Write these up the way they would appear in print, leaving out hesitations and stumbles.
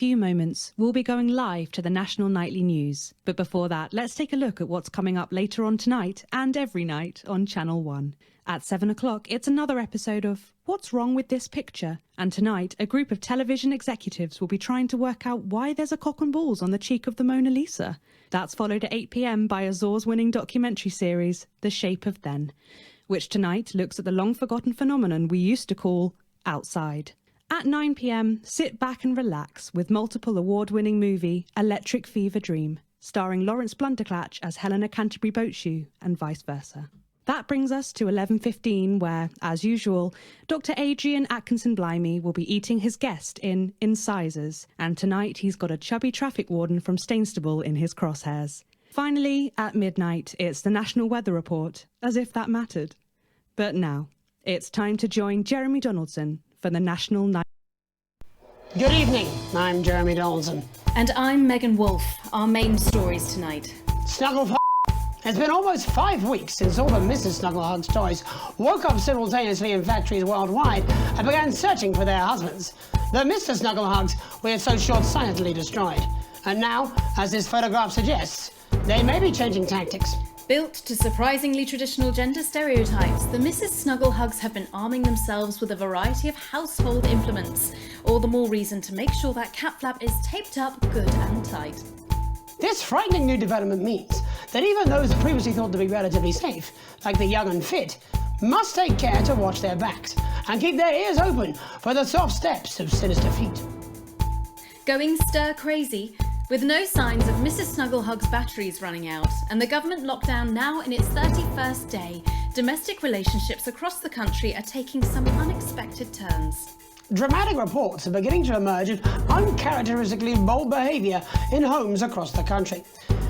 Few moments, we'll be going live to the national nightly news. But before that, let's take a look at what's coming up later on tonight and every night on Channel 1. At 7 o'clock, it's another episode of What's Wrong with This Picture? And tonight, a group of television executives will be trying to work out why there's a cock and balls on the cheek of the Mona Lisa. That's followed at 8 p.m. by a Zors-winning documentary series, The Shape of Then, which tonight looks at the long-forgotten phenomenon we used to call outside. At 9 p.m, sit back and relax with multiple award-winning movie Electric Fever Dream, starring Lawrence Blunderclatch as Helena Canterbury Boatshoe and vice versa. That brings us to 11:15 where, as usual, Dr. Adrian Atkinson-Blimey will be eating his guest in Incisors, and tonight he's got a chubby traffic warden from Stainstable in his crosshairs. Finally, at midnight, it's the National Weather Report, as if that mattered. But now, it's time to join Jeremy Donaldson for the National Night. Good evening, I'm Jeremy Donaldson. And I'm Megan Wolfe. Our main stories tonight. Snuggle. It's been almost 5 weeks since all the Mrs. Snugglehugs toys woke up simultaneously in factories worldwide and began searching for their husbands. The Mr. Snugglehugs were so short-sightedly destroyed. And now, as this photograph suggests, they may be changing tactics. Built to surprisingly traditional gender stereotypes, the Mrs. Snugglehugs have been arming themselves with a variety of household implements. All the more reason to make sure that cat flap is taped up good and tight. This frightening new development means that even those previously thought to be relatively safe, like the young and fit, must take care to watch their backs and keep their ears open for the soft steps of sinister feet. Going stir crazy, with no signs of Mrs. Snugglehug's batteries running out and the government lockdown now in its 31st day, domestic relationships across the country are taking some unexpected turns. Dramatic reports are beginning to emerge of uncharacteristically bold behaviour in homes across the country.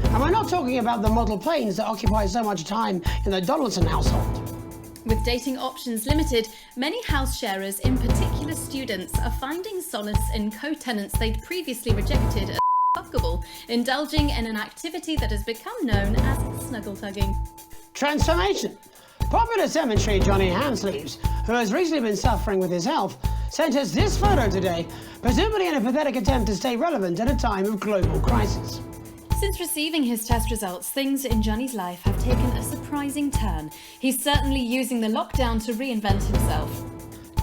And we're not talking about the model planes that occupy so much time in the Donaldson household. With dating options limited, many house sharers, in particular students, are finding solace in co-tenants they'd previously rejected as fuckable, indulging in an activity that has become known as snuggle tugging. Transformation. Popular cemetery Johnny Hansleeves, who has recently been suffering with his health, sent us this photo today, presumably in a pathetic attempt to stay relevant at a time of global crisis. Since receiving his test results, things in Johnny's life have taken a surprising turn. He's certainly using the lockdown to reinvent himself.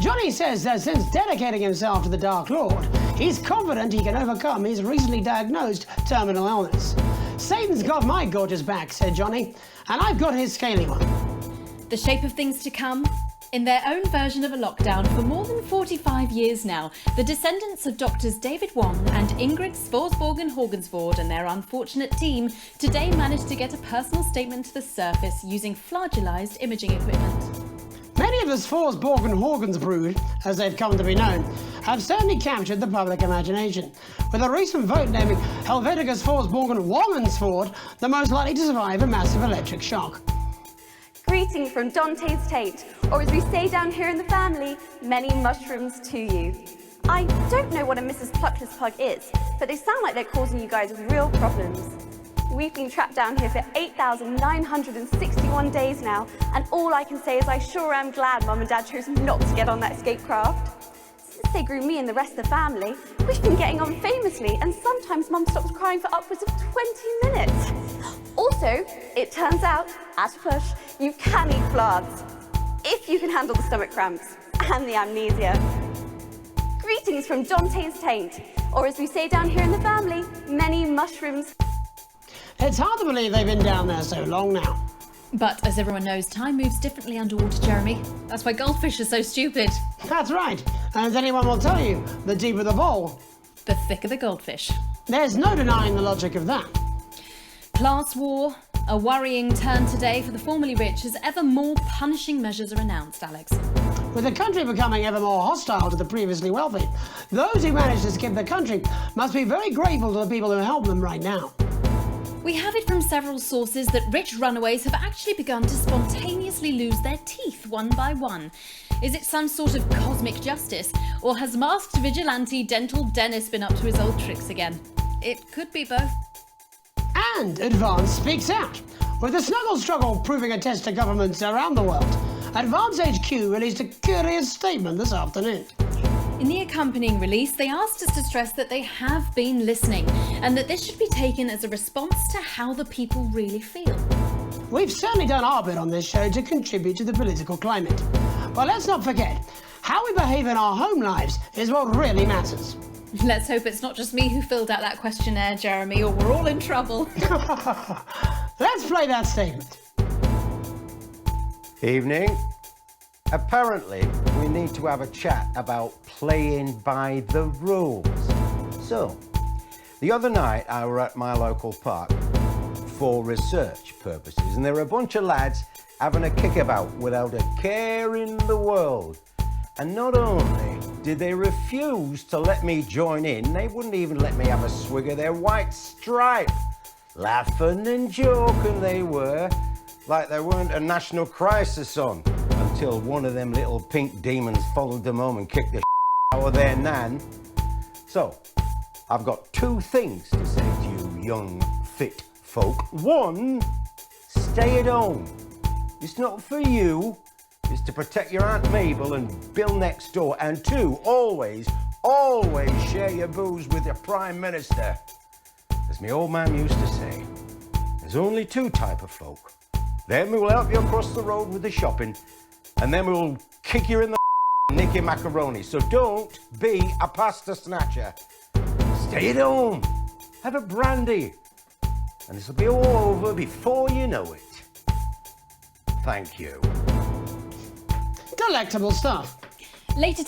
Johnny says that since dedicating himself to the Dark Lord, he's confident he can overcome his recently diagnosed terminal illness. Satan's got my gorgeous back, said Johnny, and I've got his scaly one. The shape of things to come? In their own version of a lockdown for more than 45 years now, the descendants of Doctors David Wong and Ingrid Svorsborgen-Horgensvoord and their unfortunate team today managed to get a personal statement to the surface using flagellized imaging equipment. Many of the Svorsborgen-Horgens brood, as they've come to be known, have certainly captured the public imagination, with a recent vote naming Helvetica Svorsborgen-Wongensvoord the most likely to survive a massive electric shock. Greetings from Dante's Taint, or as we say down here in the family, many mushrooms to you. I don't know what a Mrs. Pluckless Pug is, but they sound like they're causing you guys real problems. We've been trapped down here for 8,961 days now, and all I can say is I sure am glad Mum and Dad chose not to get on that escape craft. Since they grew me and the rest of the family, we've been getting on famously, and sometimes Mum stops crying for upwards of 20 minutes. Also, it turns out, at a push, you can eat flards, if you can handle the stomach cramps and the amnesia. Greetings from Dante's Taint, or as we say down here in the family, many mushrooms. It's hard to believe they've been down there so long now. But as everyone knows, time moves differently underwater, Jeremy. That's why goldfish are so stupid. That's right, and as anyone will tell you, the deeper the bowl, The thicker the goldfish. there's no denying the logic of that. Class war, a worrying turn today for the formerly rich as ever more punishing measures are announced, Alex. With the country becoming ever more hostile to the previously wealthy, those who manage to skip the country must be very grateful to the people who help them right now. We have it from several sources that rich runaways have actually begun to spontaneously lose their teeth one by one. Is it some sort of cosmic justice, or has masked vigilante Dental Dennis been up to his old tricks again? It could be both. And Advance speaks out. With the snuggle struggle proving a test to governments around the world, Advance HQ released a curious statement this afternoon. In the accompanying release, they asked us to stress that they have been listening and that this should be taken as a response to how the people really feel. We've certainly done our bit on this show to contribute to the political climate. But let's not forget, how we behave in our home lives is what really matters. Let's hope it's not just me who filled out that questionnaire, Jeremy, or we're all in trouble. Let's play that statement. Evening. Apparently, we need to have a chat about playing by the rules. So, the other night I were at my local park for research purposes, and there were a bunch of lads having a kickabout without a care in the world. And not only did they refuse to let me join in, they wouldn't even let me have a swig of their white stripe. Laughing and joking they were, like there weren't a national crisis on, until one of them little pink demons followed them home and kicked the out of their nan. So, I've got two things to say to you young, fit folk. One, stay at home. It's not for you. It's to protect your Aunt Mabel and Bill next door. And two, always share your booze with your Prime Minister. As my old man used to say, there's only two type of folk. Them who will help you across the road with the shopping, and them who will kick you in the and nick your macaroni. So don't be a pasta snatcher. Stay at home. Have a brandy. And this'll be all over before you know it. Thank you. Delectable stuff. Later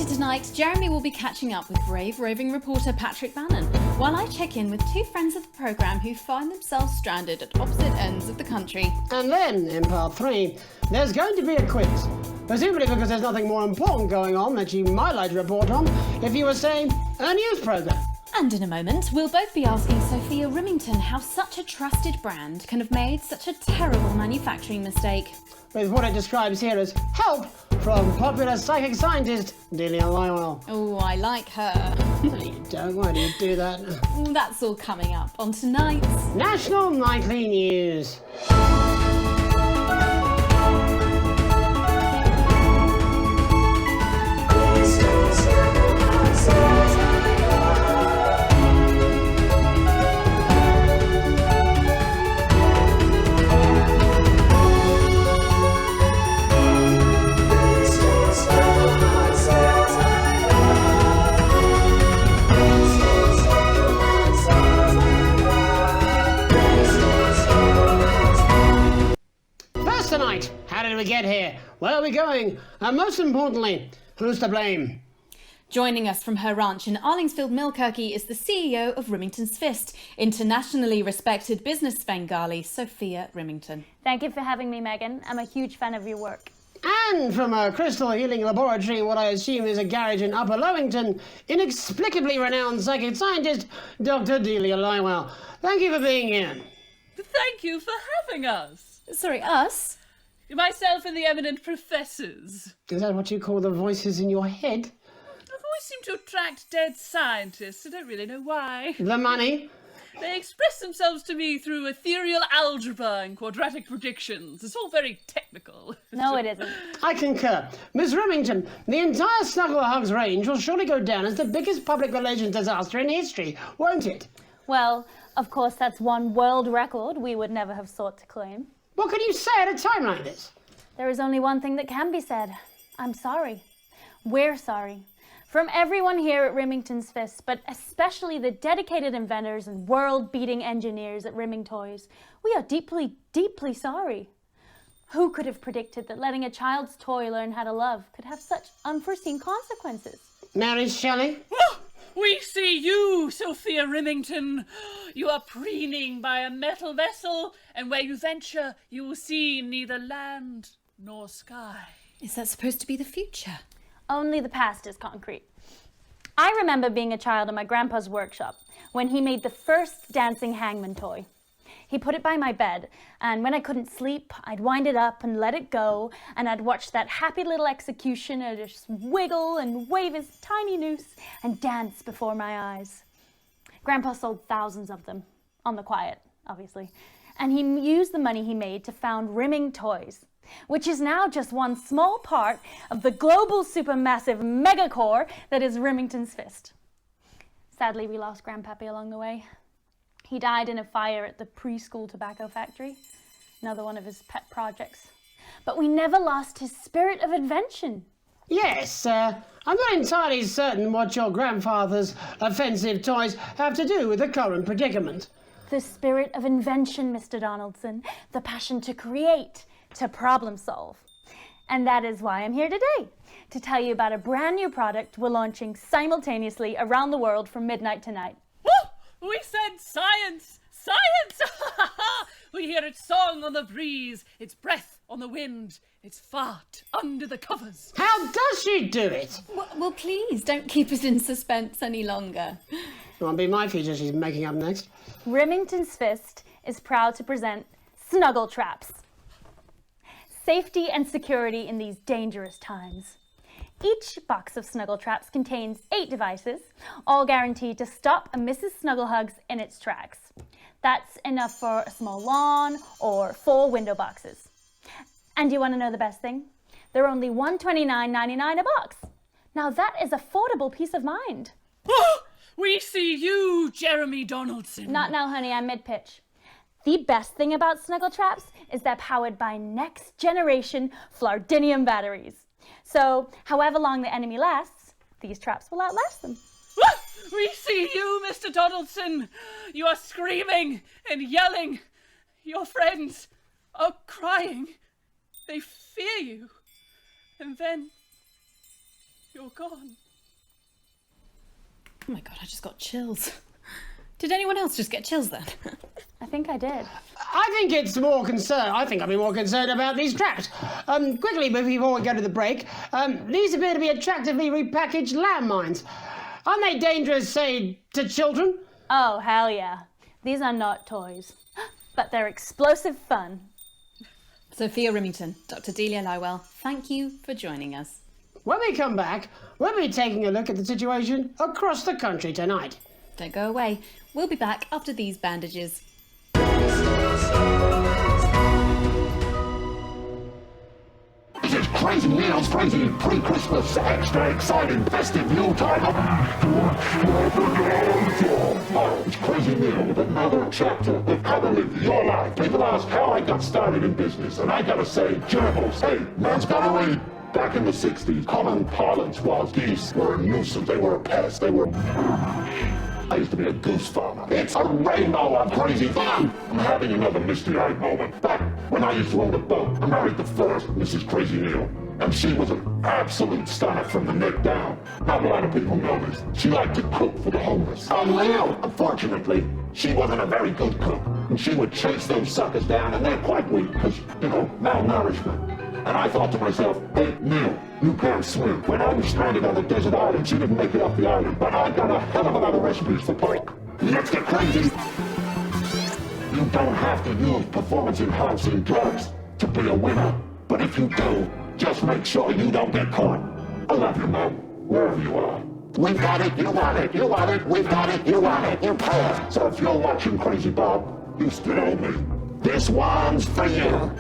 tonight, Jeremy will be catching up with brave roving reporter Patrick Bannon, while I check in with two friends of the programme who find themselves stranded at opposite ends of the country. And then, in part 3, there's going to be a quiz. Presumably because there's nothing more important going on that you might like to report on if you were, say, a news programme. And in a moment, we'll both be asking Sophia Rimington how such a trusted brand can have made such a terrible manufacturing mistake. With what it describes here as help from popular psychic scientist Delia Lywell. Oh, I like her. No, you don't. Why do you do that? That's all coming up on tonight's National Nightly News. Tonight, how did we get here? Where are we going? And most importantly, who's to blame? Joining us from her ranch in Arlingsfield, Milkirky is the CEO of Rimington's Fist, internationally respected business Bengali, Sophia Rimington. Thank you for having me, Megan. I'm a huge fan of your work. And from a crystal healing laboratory in what I assume is a garage in Upper Lowington, inexplicably renowned psychic scientist, Dr. Delia Lywell. Thank you for being here. Thank you for having us. Sorry, us? Myself and the eminent professors. Is that what you call the voices in your head? The voice seem to attract dead scientists. I don't really know why. The money? They express themselves to me through ethereal algebra and quadratic predictions. It's all very technical. No, it isn't. I concur. Miss Remington, the entire Snuggle Hugs range will surely go down as the biggest public relations disaster in history, won't it? Well, of course, that's one world record we would never have sought to claim. What can you say at a time like this? There is only one thing that can be said. I'm sorry. We're sorry. From everyone here at Rimington's Fist, but especially the dedicated inventors and world-beating engineers at Rimming Toys, we are deeply, deeply sorry. Who could have predicted that letting a child's toy learn how to love could have such unforeseen consequences? Mary Shelley? We see you, Sophia Rimington. You are preening by a metal vessel, and where you venture, you will see neither land nor sky. Is that supposed to be the future? Only the past is concrete. I remember being a child in my grandpa's workshop when he made the first dancing hangman toy. He put it by my bed, and when I couldn't sleep, I'd wind it up and let it go, and I'd watch that happy little executioner just wiggle and wave his tiny noose and dance before my eyes. Grandpa sold thousands of them, on the quiet, obviously. and he used the money he made to found Rimming Toys, which is now just one small part of the global supermassive megacore that is Rimington's Fist. Sadly, we lost Grandpappy along the way. He died in a fire at the preschool tobacco factory, another one of his pet projects. But we never lost his spirit of invention. Yes, I'm not entirely certain what your grandfather's offensive toys have to do with the current predicament. The spirit of invention, Mr. Donaldson. The passion to create, to problem solve. And that is why I'm here today, to tell you about a brand new product we're launching simultaneously around the world from midnight tonight. We said science! Science! We hear its song on the breeze, its breath on the wind, its fart under the covers. How does she do it? Well, please, don't keep us in suspense any longer. It won't be my feature she's making up next. Rimington's Fist is proud to present Snuggle Traps. Safety and security in these dangerous times. Each box of Snuggle Traps contains 8 devices, all guaranteed to stop a Mrs. Snugglehugs in its tracks. That's enough for a small lawn or 4 window boxes. And you want to know the best thing? They're only $129.99 a box. Now that is affordable peace of mind. We see you, Jeremy Donaldson. Not now, honey, I'm mid-pitch. The best thing about Snuggle Traps is they're powered by next generation Flardinium batteries. So, however long the enemy lasts, these traps will outlast them. We see you, Mr. Donaldson. You are screaming and yelling. Your friends are crying. They fear you. And then you're gone. Oh my God, I just got chills. Did anyone else just get chills then? I think I did. I think I'd be more concerned about these traps. Quickly, before we go to the break, these appear to be attractively repackaged landmines. Aren't they dangerous, say, to children? Oh, hell yeah. These are not toys, but they're explosive fun. Sophia Rimington, Dr. Delia Lywell, thank you for joining us. When we come back, we'll be taking a look at the situation across the country tonight. Don't go away. We'll be back after these bandages. This is Crazy Neil's crazy pre-Christmas, extra exciting festive Yuletime. It's Crazy Neil with another chapter of how to live your life. People ask how I got started in business, and I gotta say, gerbils. Hey, man's gotta read. Back in the 60s, common parlance was geese were a nuisance, they were a pest, they were... I used to be a goose farmer. It's a rainbow of crazy fun! I'm having another misty-eyed moment. Back when I used to own a boat, I married the first Mrs. Crazy Neil. And she was an absolute stunner from the neck down. Not a lot of people know this. She liked to cook for the homeless. Unfortunately, she wasn't a very good cook. And she would chase those suckers down, and they're quite weak, because, you know, malnourishment. And I thought to myself, hey, Neil, you can't swim. When I was stranded on a desert island, she didn't make it off the island, but I got a hell of a lot of recipes for pork. Let's get crazy! You don't have to use performance-enhancing drugs to be a winner. But if you do, just make sure you don't get caught. I love you, Mom, wherever you are. We've got it, you want it, you want it, we've got it, you want it, you pay it. So if you're watching Crazy Bob, you still owe me. This one's for you.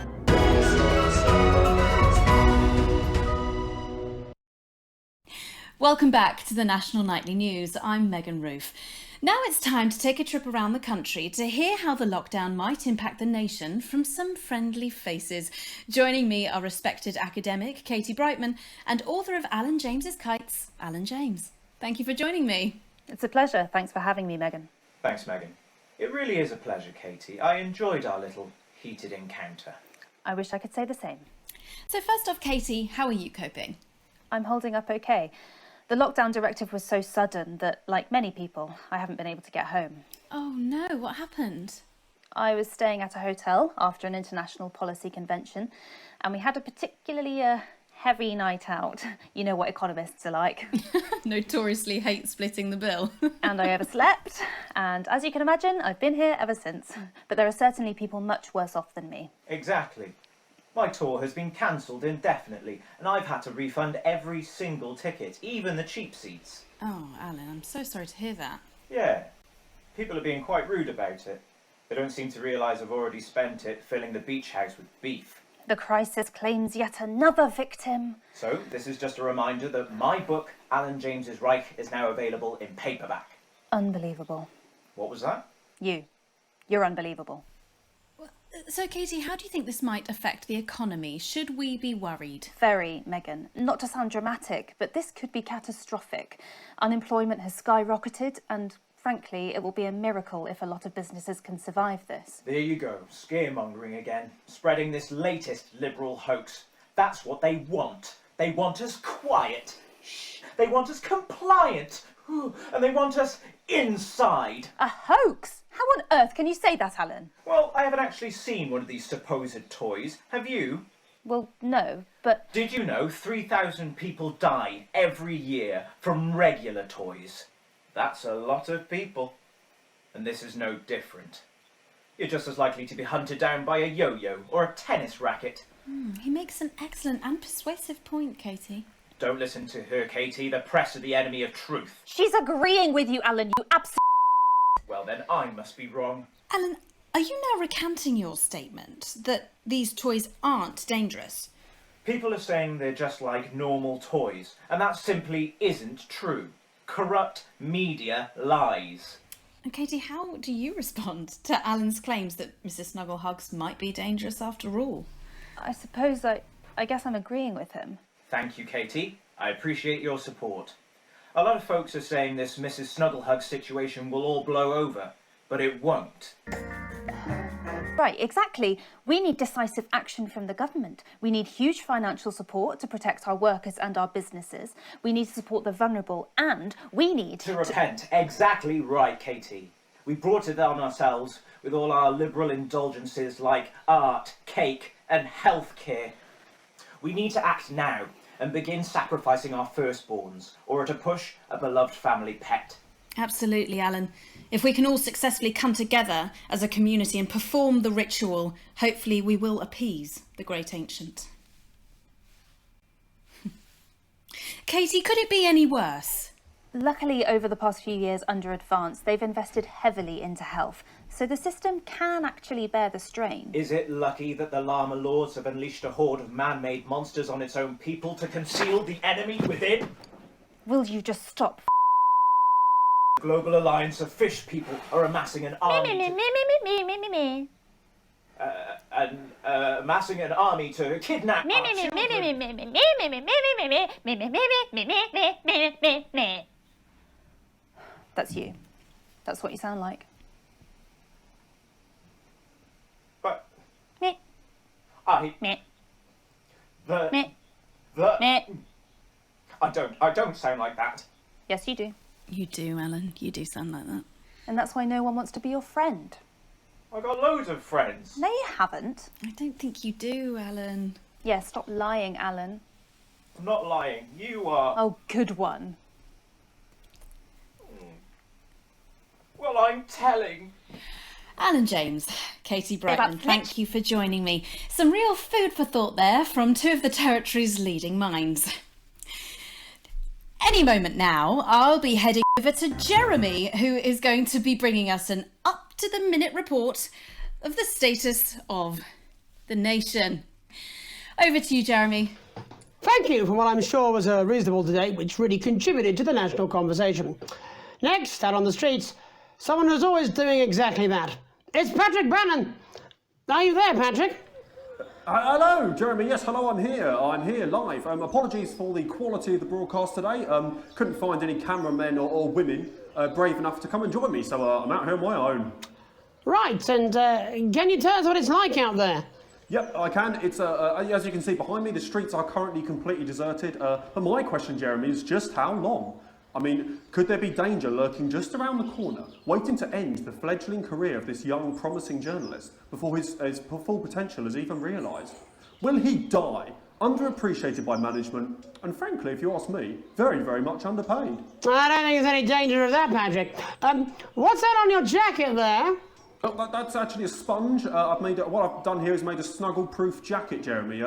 Welcome back to the National Nightly News. I'm Megan Roof. Now it's time to take a trip around the country to hear how the lockdown might impact the nation from some friendly faces. Joining me are respected academic Katie Brightman and author of Alan James's Kites, Alan James. Thank you for joining me. It's a pleasure. Thanks for having me, Megan. Thanks, Megan. It really is a pleasure, Katie. I enjoyed our little heated encounter. I wish I could say the same. So first off, Katie, how are you coping? I'm holding up okay. The lockdown directive was so sudden that, like many people, I haven't been able to get home. Oh no, what happened? I was staying at a hotel after an international policy convention, and we had a particularly heavy night out. You know what economists are like. Notoriously hate splitting the bill. And I overslept, and as you can imagine, I've been here ever since. But there are certainly people much worse off than me. Exactly. My tour has been cancelled indefinitely, and I've had to refund every single ticket, even the cheap seats. Oh, Alan, I'm so sorry to hear that. Yeah, people are being quite rude about it. They don't seem to realise I've already spent it filling the beach house with beef. The crisis claims yet another victim. So, this is just a reminder that my book, Alan James's Reich, is now available in paperback. Unbelievable. What was that? You're unbelievable. So, Katie, how do you think this might affect the economy? Should we be worried? Very, Megan. Not to sound dramatic, but this could be catastrophic. Unemployment has skyrocketed and, frankly, it will be a miracle if a lot of businesses can survive this. There you go, scaremongering again, spreading this latest liberal hoax. That's what they want. They want us quiet. Shh. They want us compliant. And they want us inside. A hoax? How on earth can you say that, Alan? Well, I haven't actually seen one of these supposed toys. Have you? Well, no, but... Did you know 3,000 people die every year from regular toys? That's a lot of people. And this is no different. You're just as likely to be hunted down by a yo-yo or a tennis racket. He makes an excellent and persuasive point, Katie. Don't listen to her, Katie. The press are the enemy of truth. She's agreeing with you, Alan, you absolute... Well, then I must be wrong. Alan, are you now recanting your statement that these toys aren't dangerous? People are saying they're just like normal toys, and that simply isn't true. Corrupt media lies. And Katie, how do you respond to Alan's claims that Mrs. Snugglehugs might be dangerous after all? I suppose I guess I'm agreeing with him. Thank you, Katie. I appreciate your support. A lot of folks are saying this Mrs. Snugglehug situation will all blow over, but it won't. Right, exactly. We need decisive action from the government. We need huge financial support to protect our workers and our businesses. We need to support the vulnerable, and we need to repent. Exactly right, Katie. We brought it on ourselves with all our liberal indulgences like art, cake and healthcare. We need to act now and begin sacrificing our firstborns, or at a push, a beloved family pet. Absolutely, Alan. If we can all successfully come together as a community and perform the ritual, hopefully we will appease the great ancient. Katie, could it be any worse? Luckily, over the past few years under Advance, they've invested heavily into health, so the system can actually bear the strain. Is it lucky that the Llama Lords have unleashed a horde of man-made monsters on its own people to conceal the enemy within? Will you just stop? The Global Alliance of Fish People are amassing an army amassing an army to kidnap our children. That's you. That's what you sound like. But Me. I Me. the Me. the Me. I don't sound like that. Yes, you do. You do, Alan. You do sound like that. And that's why no one wants to be your friend. I've got loads of friends. No, you haven't. I don't think you do, Alan. Yeah, stop lying, Alan. I'm not lying. You are. Oh, good one. Well, I'm telling. Alan James, Katie Brightman, thank you for joining me. Some real food for thought there from two of the territory's leading minds. Any moment now, I'll be heading over to Jeremy, who is going to be bringing us an up-to-the-minute report of the status of the nation. Over to you, Jeremy. Thank you for what I'm sure was a reasonable debate which really contributed to the national conversation. Next, out on the streets, someone who's always doing exactly that. It's Patrick Brannan. Are you there, Patrick? Hello, Jeremy. Yes, hello, I'm here. I'm here live. Apologies for the quality of the broadcast today. Couldn't find any cameramen or women brave enough to come and join me, so I'm out here on my own. Right, and can you tell us what it's like out there? Yep, I can. It's as you can see behind me, the streets are currently completely deserted. But my question, Jeremy, is just how long? I mean, could there be danger lurking just around the corner, waiting to end the fledgling career of this young, promising journalist before his full potential is even realised? Will he die, underappreciated by management, and frankly, if you ask me, very, very much underpaid? I don't think there's any danger of that, Patrick. What's that on your jacket there? Oh, that's actually a sponge. What I've done here is made a snuggle-proof jacket, Jeremy.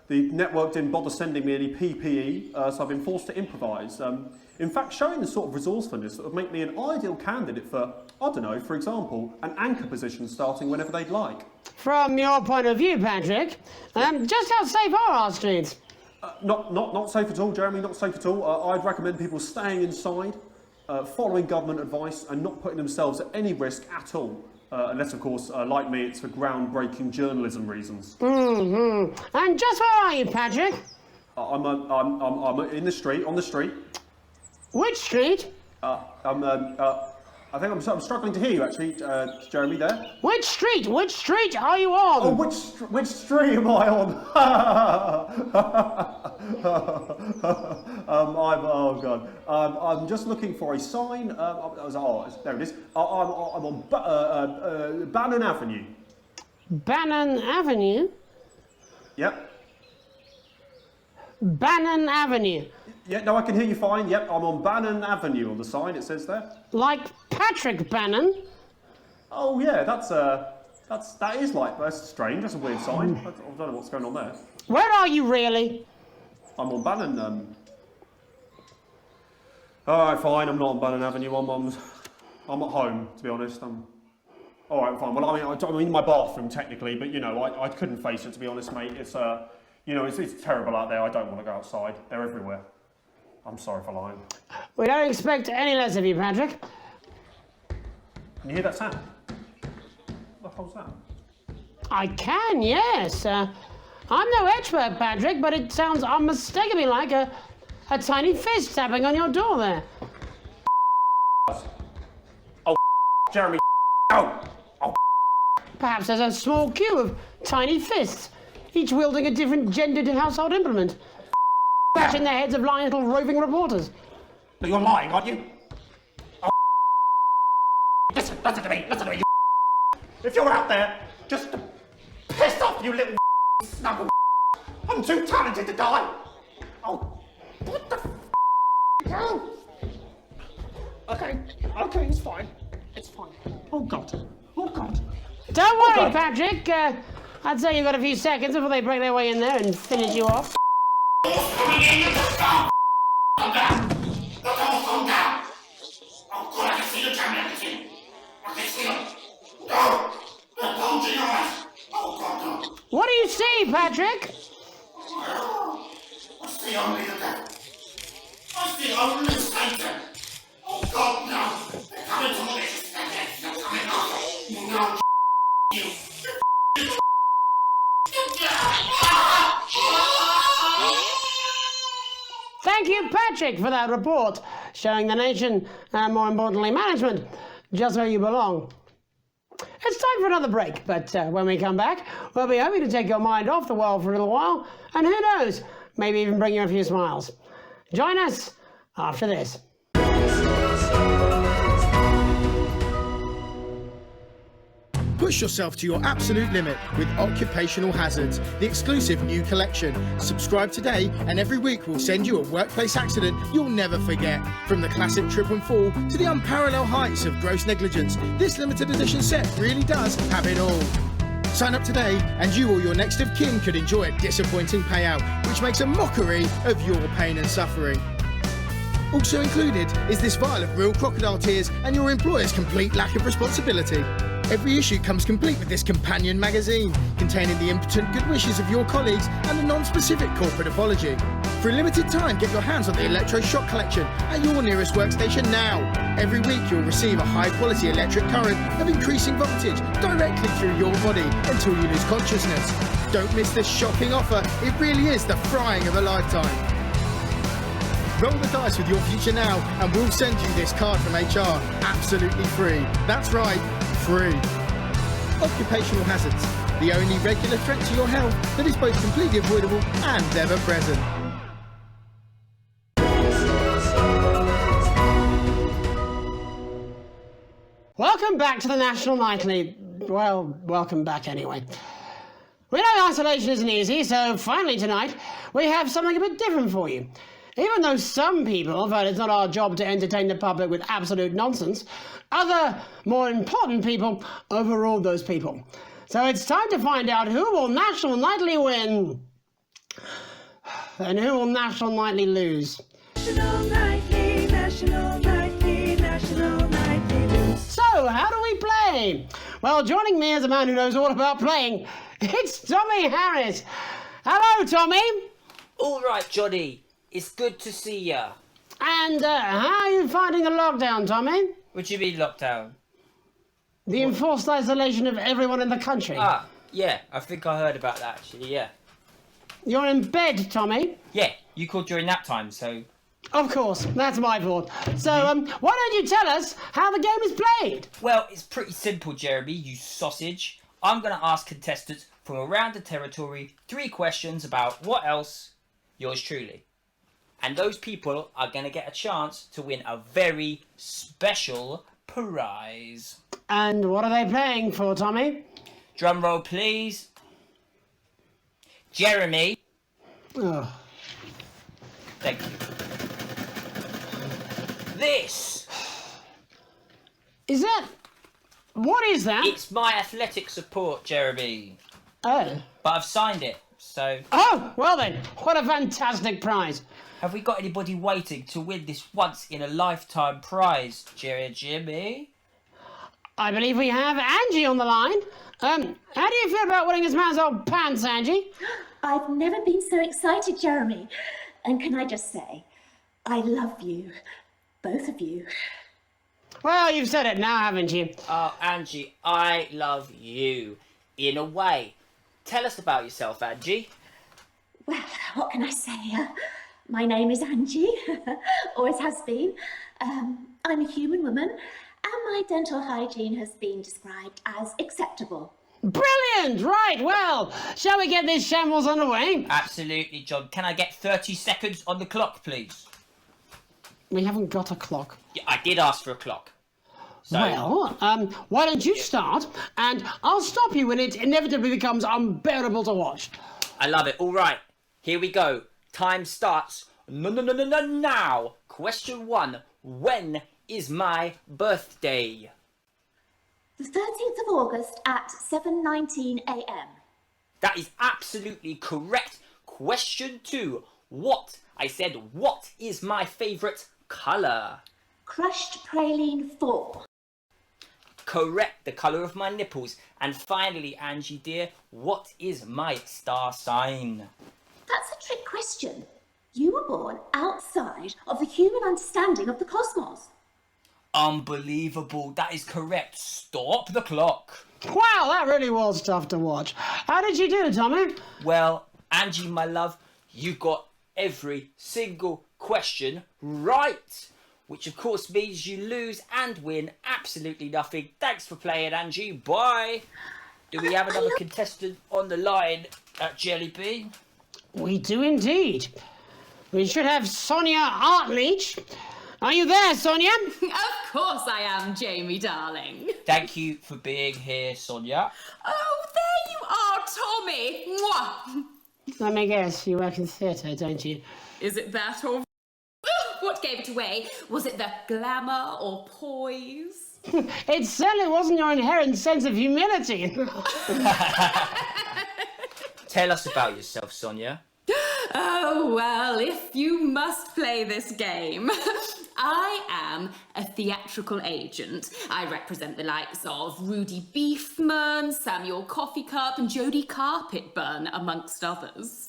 The network didn't bother sending me any PPE, so I've been forced to improvise. In fact, showing the sort of resourcefulness that would make me an ideal candidate for, I don't know, for example, an anchor position starting whenever they'd like. From your point of view, Patrick, just how safe are our streets? Not safe at all, Jeremy, not safe at all. I'd recommend people staying inside, following government advice and not putting themselves at any risk at all. Unless, of course, like me, it's for groundbreaking journalism reasons. Mm-hmm. And just where are you, Patrick? I'm in the street, on the street. Which street? I think I'm struggling to hear you, actually, Jeremy, there. Which street? Which street are you on? Oh, which street am I on? Oh, God. I'm just looking for a sign. There it is. I'm on Bannon Avenue. Bannon Avenue? Yep. Bannon Avenue. Yeah, no, I can hear you fine. Yep, I'm on Bannon Avenue on the sign, it says there. Like Patrick Bannon? Oh, yeah, that's strange. That's a weird sign. I don't know what's going on there. Where are you really? I'm on Bannon, Alright, fine, I'm not on Bannon Avenue. I'm at home, to be honest. Alright, fine. Well, I'm in my bathroom, technically, but, you know, I couldn't face it, to be honest, mate. It's, you know, it's terrible out there. I don't want to go outside. They're everywhere. I'm sorry for lying. We don't expect any less of you, Patrick. Can you hear that sound? What the hell's that? I can, yes. I'm no expert, Patrick, but it sounds unmistakably like a tiny fist tapping on your door there. Oh, Jeremy. Oh. Perhaps there's a small queue of tiny fists, each wielding a different gendered household implement, bashing the heads of lying little roving reporters. No, you're lying, aren't you? Oh. Listen to me, you. If you're out there, just to piss off, you little snuggle. I'm too talented to die. Oh, what the hell? Okay, it's fine. It's fine. Oh, God. Don't worry, Patrick. I'd say you've got a few seconds before they break their way in there and finish you off. Calm down. Calm down. Oh, God, I can see you, Jeremy. I can see you. No, they're bulging your eyes. Oh, God, no. What do you see, Patrick? I see only the devil. I see only Satan. Oh, God, no. They're coming to me. They're coming after. No, you. Thank you, Patrick, for that report, showing the nation, and more importantly, management, just where you belong. It's time for another break, but when we come back, we'll be hoping to take your mind off the world for a little while, and who knows, maybe even bring you a few smiles. Join us after this. Push yourself to your absolute limit with Occupational Hazards, the exclusive new collection. Subscribe today and every week we'll send you a workplace accident you'll never forget. From the classic trip and fall to the unparalleled heights of gross negligence, this limited edition set really does have it all. Sign up today and you or your next of kin could enjoy a disappointing payout, which makes a mockery of your pain and suffering. Also included is this vial of real crocodile tears and your employer's complete lack of responsibility. Every issue comes complete with this companion magazine, containing the impotent good wishes of your colleagues and a non-specific corporate apology. For a limited time, get your hands on the electroshock collection at your nearest workstation now. Every week you'll receive a high-quality electric current of increasing voltage directly through your body until you lose consciousness. Don't miss this shocking offer. It really is the frying of a lifetime. Roll the dice with your future now and we'll send you this card from HR absolutely free. That's right, free. Occupational hazards, the only regular threat to your health that is both completely avoidable and ever present. Welcome back to the National Nightly. Well, welcome back anyway. We know isolation isn't easy, so finally tonight we have something a bit different for you. Even though some people felt it's not our job to entertain the public with absolute nonsense, other, more important people overruled those people. So it's time to find out who will National Nightly win and who will National Nightly lose. National Nightly. National Nightly News. So, how do we play? Well, joining me as a man who knows all about playing, it's Tommy Harris. Hello, Tommy. All right, Johnny. It's good to see ya. And how are you finding the lockdown, Tommy? What do you mean lockdown? The enforced isolation of everyone in the country. Ah, yeah. I think I heard about that, actually, yeah. You're in bed, Tommy? Yeah, you called during nap time, so... Of course, that's my fault. So, why don't you tell us how the game is played? Well, it's pretty simple, Jeremy, you sausage. I'm going to ask contestants from around the territory 3 questions about what else? Yours truly. And those people are going to get a chance to win a very special prize. And what are they playing for, Tommy? Drum roll, please. Jeremy. Oh. Thank you. This. Is that... What is that? It's my athletic support, Jeremy. Oh. But I've signed it, so... Oh, well then, what a fantastic prize. Have we got anybody waiting to win this once-in-a-lifetime prize, Jimmy? I believe we have Angie on the line. How do you feel about winning this man's old pants, Angie? I've never been so excited, Jeremy. And can I just say, I love you. Both of you. Well, you've said it now, haven't you? Oh, Angie, I love you. In a way. Tell us about yourself, Angie. Well, what can I say? My name is Angie. Always has been. I'm a human woman, and my dental hygiene has been described as acceptable. Brilliant! Right, well, shall we get this shambles underway? Absolutely, John. Can I get 30 seconds on the clock, please? We haven't got a clock. Yeah, I did ask for a clock. So... Well, why don't you start, and I'll stop you when it inevitably becomes unbearable to watch. I love it. All right, here we go. Time starts now. Question 1. When is my birthday? The 13th of August at 7:19 a.m. That is absolutely correct. Question 2. What? I said, what is my favourite colour? Crushed praline 4. Correct, the colour of my nipples. And finally, Angie dear, what is my star sign? That's a trick question. You were born outside of the human understanding of the cosmos. Unbelievable, that is correct. Stop the clock. Wow, that really was tough to watch. How did you do, Tommy? Well, Angie, my love, you got every single question right. Which of course means you lose and win absolutely nothing. Thanks for playing, Angie. Bye. Do we have another contestant on the line at Jelly Bean? We do indeed. We should have Sonia Artleach. Are you there, Sonia? Of course I am, Jamie, darling. Thank you for being here, Sonia. Oh, there you are, Tommy. Mwah. Let me guess, you work in theatre, don't you? Is it that or... What gave it away? Was it the glamour or poise? It certainly wasn't your inherent sense of humility. Tell us about yourself, Sonia. Oh, well, if you must play this game. I am a theatrical agent. I represent the likes of Rudy Beefman, Samuel Coffee Cup and Jodie Carpetburn, amongst others.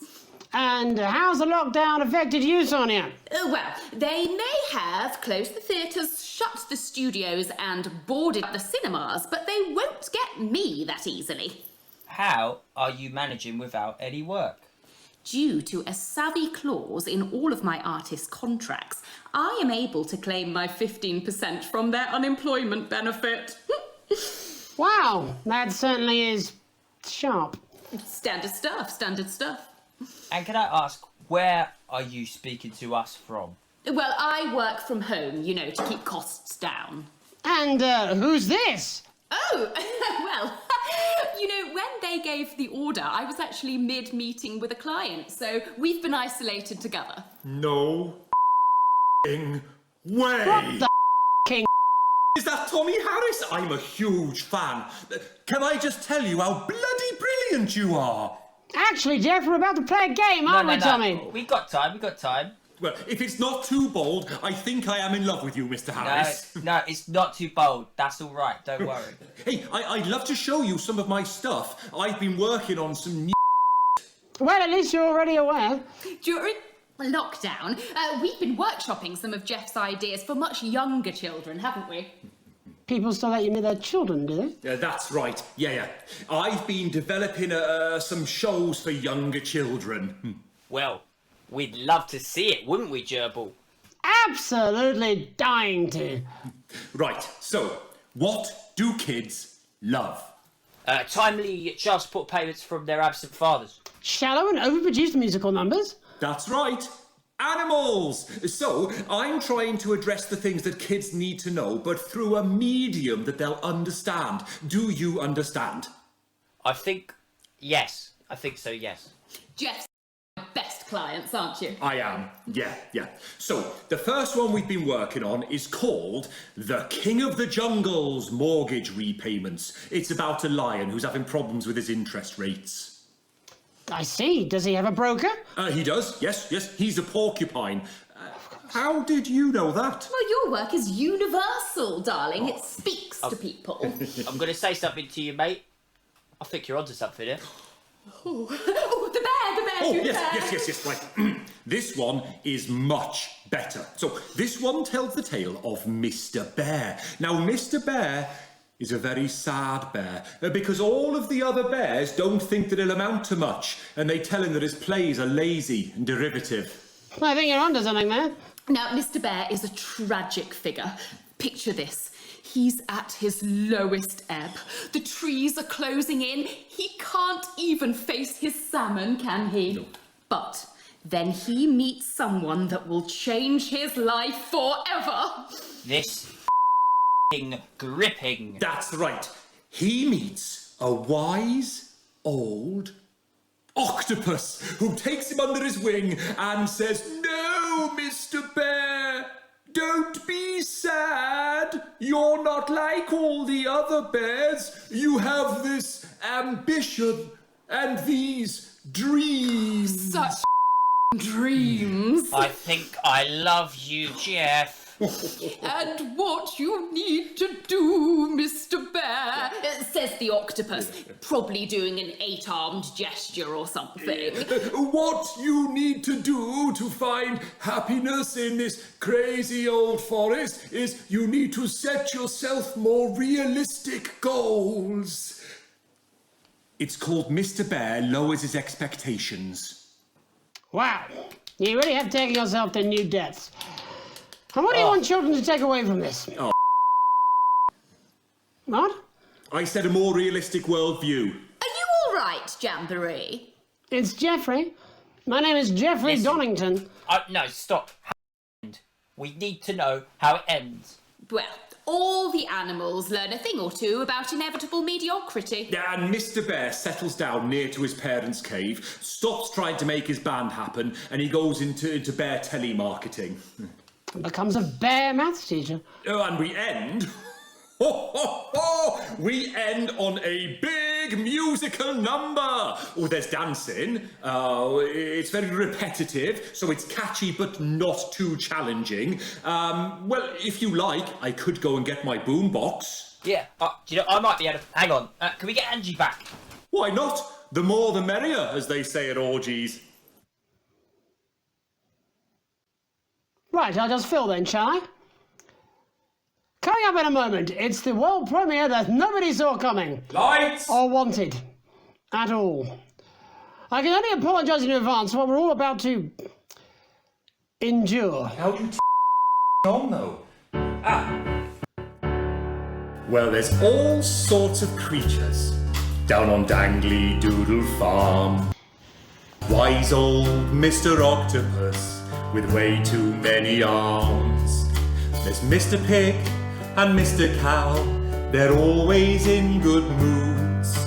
And how's the lockdown affected you, Sonia? Well, they may have closed the theatres, shut the studios and boarded the cinemas, but they won't get me that easily. How are you managing without any work? Due to a savvy clause in all of my artist contracts, I am able to claim my 15% from their unemployment benefit. Wow, that certainly is sharp. Standard stuff, standard stuff. And can I ask, where are you speaking to us from? Well, I work from home, you know, to keep costs down. And who's this? Oh, well, you know, when they gave the order, I was actually mid-meeting with a client, so we've been isolated together. No way! What the king? Is that Tommy Harris? I'm a huge fan. Can I just tell you how bloody brilliant you are? Actually, Jeff, we're about to play a game, aren't we, Tommy? We got time, Well, if it's not too bold, I think I am in love with you, Mr. Harris. No, it's not too bold. That's all right. Don't worry. Hey, I'd love to show you some of my stuff. I've been working on some new... Well, at least you're already aware. During lockdown, we've been workshopping some of Jeff's ideas for much younger children, haven't we? People still let you meet their children, do they? That's right. Yeah. I've been developing some shows for younger children. Well, we'd love to see it, wouldn't we, Gerbil? Absolutely dying to. Right, so, what do kids love? Timely child support payments from their absent fathers. Shallow and overproduced musical numbers? That's right. Animals! So, I'm trying to address the things that kids need to know, but through a medium that they'll understand. Do you understand? Yes. I think so, yes. Jeff's best clients, aren't you? I am, yeah. So, the first one we've been working on is called The King of the Jungle's Mortgage Repayments. It's about a lion who's having problems with his interest rates. I see. Does he have a broker? He does, yes. He's a porcupine. How did you know that? Well, your work is universal, darling. It speaks to people. I'm going to say something to you, mate. I think you're onto something here. Oh, the bear, Yes. Right. This one is much better. So, this one tells the tale of Mr. Bear. Now, Mr. Bear is a very sad bear, because all of the other bears don't think that he'll amount to much, and they tell him that his plays are lazy and derivative. I think you're onto something there. Now, Mr. Bear is a tragic figure. Picture this. He's at his lowest ebb. The trees are closing in. He can't even face his salmon, can he? No. But then he meets someone that will change his life forever. This gripping. That's right. He meets a wise old octopus who takes him under his wing and says, "No, Mr. Bear, don't be sad. You're not like all the other bears. You have this ambition and these dreams." Such dreams. I think I love you, Jeff. And what you need to do, Mr. Bear, says the octopus, probably doing an 8-armed gesture or something. What you need to do to find happiness in this crazy old forest is you need to set yourself more realistic goals. It's called Mr. Bear Lowers His Expectations. Wow. You really have taken yourself to new depths. And what do you want children to take away from this? Oh. What? I said a more realistic worldview. Are you all right, Jamboree? It's Jeffrey. My name is Jeffrey Donington. No, stop. We need to know how it ends. Well, all the animals learn a thing or two about inevitable mediocrity. And Mr. Bear settles down near to his parents' cave, stops trying to make his band happen, and he goes into bear telemarketing. Becomes a bear maths teacher. Oh, and we end... we end on a big musical number. Oh, there's dancing. It's very repetitive, so it's catchy but not too challenging. Well, if you like, I could go and get my boombox. Yeah, do you know, I might be able to... Hang on, can we get Angie back? Why not? The more the merrier, as they say at orgies. Right, I'll just fill then, shall I? Coming up in a moment, it's the world premiere that nobody saw coming. Lights! Or wanted. At all. I can only apologise in advance for what we're all about to... endure. How do you on, though? Well, there's all sorts of creatures down on Dangly Doodle Farm. Wise old Mr. Octopus with way too many arms. There's Mr. Pig and Mr. Cow, they're always in good moods.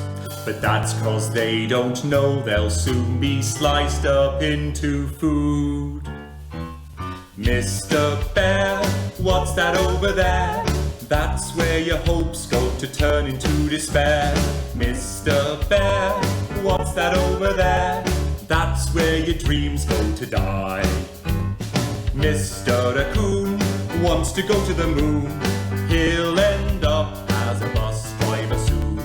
But that's 'cause they don't know they'll soon be sliced up into food. Mr. Bear, what's that over there? That's where your hopes go to turn into despair. Mr. Bear, what's that over there? That's where your dreams go to die. Mr. Raccoon wants to go to the moon. He'll end up as a bus driver soon.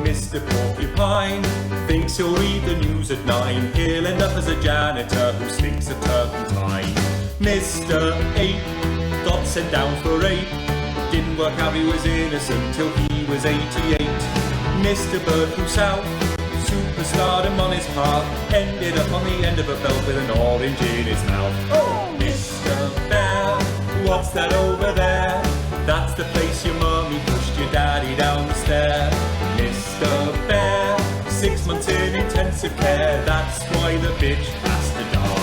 Mr. Porcupine thinks he'll read the news at 9. He'll end up as a janitor who slinks a turpentine. Mr. Ape got sent down for rape. Didn't work out he was innocent till he was 88. Mr. Bird flew south, superstardom on his path. Ended up on the end of a belt with an orange in his mouth. Oh, Mr. Bear, what's that over there? That's the place your mummy pushed your daddy down the stair. Mr. Bear, 6 months in intensive care. That's why the bitch has to die.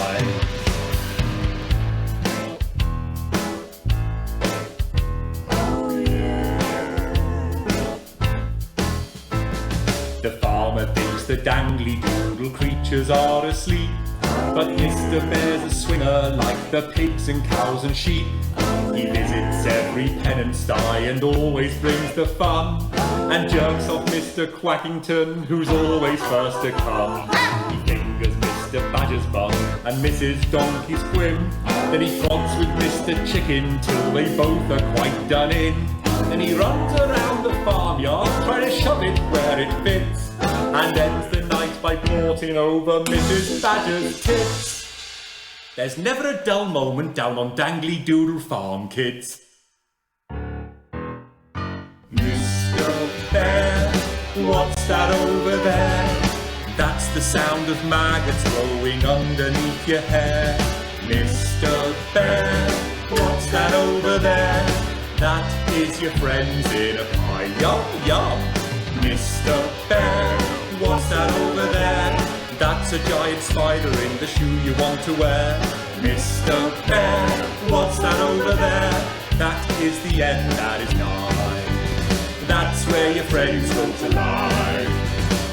The farmer thinks the dangly doodle creatures are asleep, but Mr. Bear's a swinger like the pigs and cows and sheep. He visits every pen and sty and always brings the fun, and jerks off Mr. Quackington, who's always first to come. He fingers Mr. Badger's bum and Mrs. Donkey's quim. Then he frogs with Mr. Chicken till they both are quite done in. Then he runs around the farmyard trying to shove it where it fits, and ends the night by porting over Mrs. Badger's tits. There's never a dull moment down on Dangly Doodle Farm, kids. Mr. Bear, what's that over there? That's the sound of maggots growing underneath your hair. Mr. Bear, what's that over there? That is your friends in a pie. Yum, yum. Mr. Bear, what's that over there? That's a giant spider in the shoe you want to wear. Mr. Bear, what's that over there? That is the end that is nigh. That's where your friends go to lie.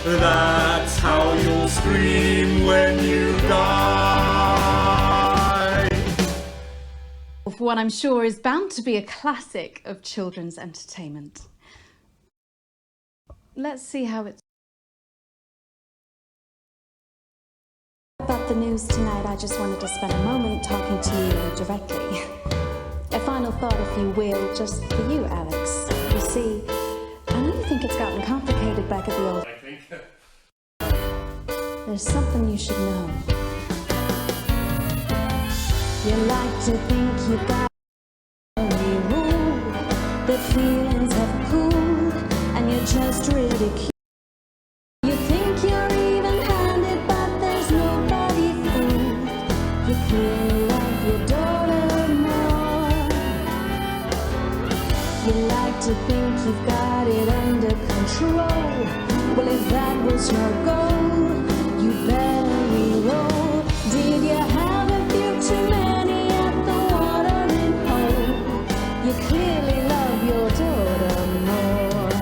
That's how you'll scream when you die. For what I'm sure is bound to be a classic of children's entertainment. Let's see how it's... About the news tonight, I just wanted to spend a moment talking to you directly. A final thought, if you will, just for you, Alex. You see, I know you think it's gotten complicated back at the old... There's something you should know. You like to think you've got only rule, that feelings have cooled, and you're just ridiculed. You think you're even-handed, but there's nobody fooled. You clearly love your daughter more. You like to think you've got it under control. Well, if that was your goal, you better re-roll. Did you have a few too many at the watering hole? You clearly love your daughter more.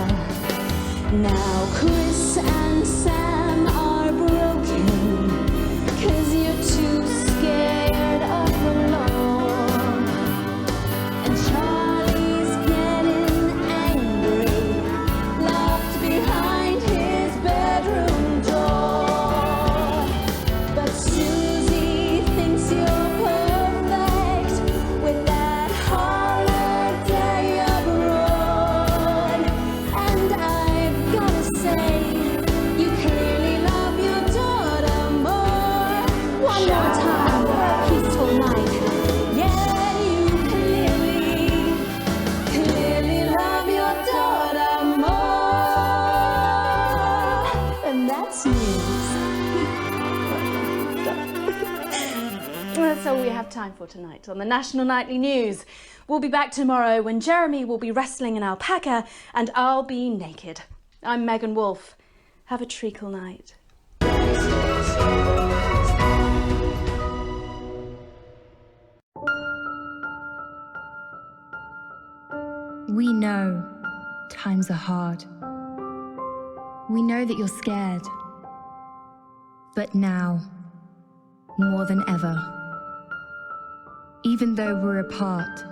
Now Chris and Sam are broken, 'cause you're too scared of the law. And Charlie's getting angry, locked behind his bedroom door. But Susie thinks you're perfect with that holiday abroad. And I've gotta say, you clearly love your daughter more. One more time for a peaceful night. Yeah, you clearly love your daughter more. And that's news. That's all we have time for tonight on the National Nightly News. We'll be back tomorrow when Jeremy will be wrestling an alpaca and I'll be naked. I'm Megan Wolfe. Have a treacle night. We know times are hard. We know that you're scared. But now, more than ever, even though we're apart,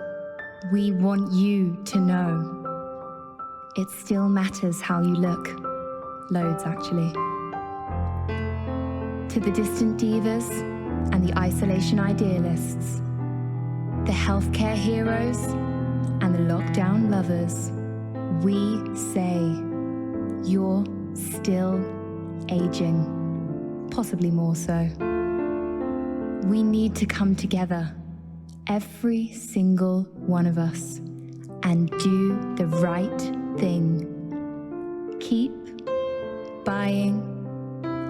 we want you to know it still matters how you look. Loads, actually. To the distant divas and the isolation idealists, the healthcare heroes and the lockdown lovers, we say you're still aging, possibly more so. We need to come together, every single one of us, and do the right thing. Keep buying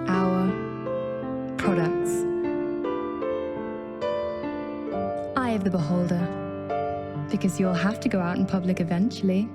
our products. Eye of the beholder, because you'll have to go out in public eventually.